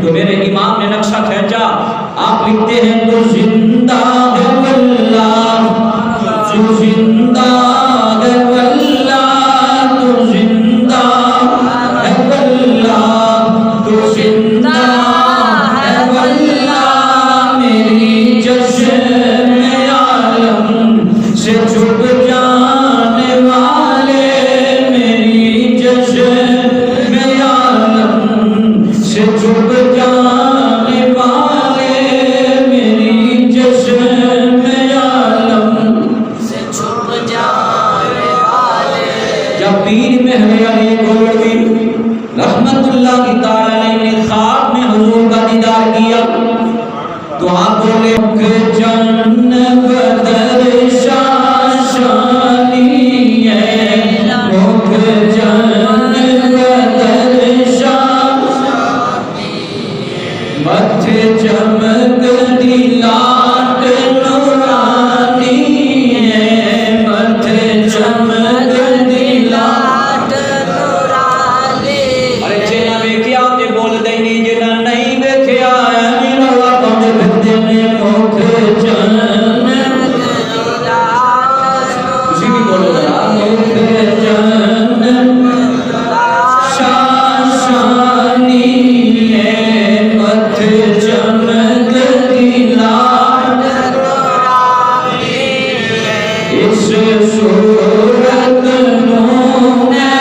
तो मेरे इमाम ने नक्शा खींचा, आप लिखते हैं तो जिंदा है वल्लाह, तो जिंदा है वल्लाह, तो जिंदा है वल्लाह, तो जिंदा है वल्लाह। मेरी जश्न आलम से छुप जाने वाले, मेरी जश्न आलम से छुप जाने वाले, मेरी जश्न आलम से छुप जाने वाले। जब पीर महवे अली गोलवी रहमतुल्लाह ताला अलैहि ने ख्वाब में हुजूर का दीदार किया तो आप बोले जन्न बदर शाशानी है, मुख जन्न बदर शाशानी है, मथे चमक दिलाट नूरानी है, मथे चमक दिलाट नूरानी। अरे जेना वेख्या ते बोल देनी, जेना नहीं वेख्या मेरा वापस फिरदे ने मुख चमक दिलाट। उसी भी बोलो जरा, मुख जन्न शाशानी है, मथे चमक दिलाट नूरानी है। इस सूरत ने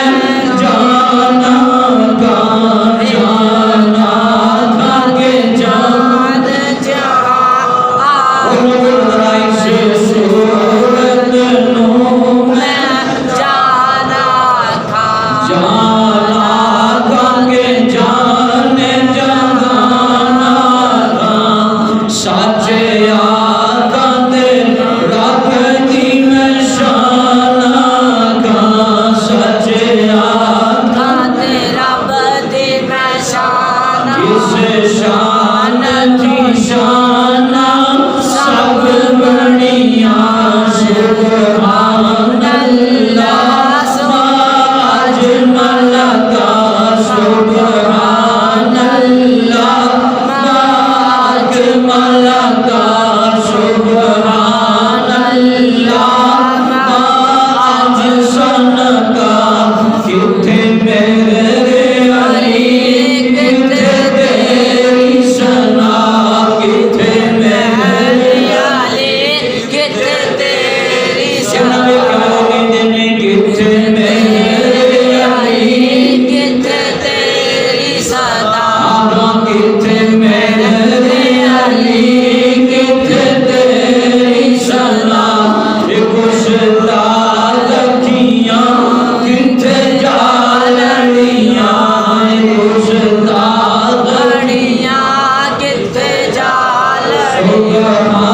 जाना का जाना था के जान जहां, इस सूरत ने जाना था के जान जहाना था। साचे आका दे रब दी मैं शाना का, साचे आका दे रब दी मैं शाना, जिस शान की शाना सब बनिया सुभान अल्लाह, अजमल का सुभान अल्लाह, अजमल का सुभान अल्लाह, अजसन का। किथे मेरे अली किथे तेरी सना, किथे मेरे अली किथे तेरी सना, किथे मेरे अली किथे तेरी सदा, किथे मेरे अली किथे तेरी सना। कुछ दादियाँ किथे जालड़ियाँ, कुछ दादियाँ किथे जालड़ियाँ।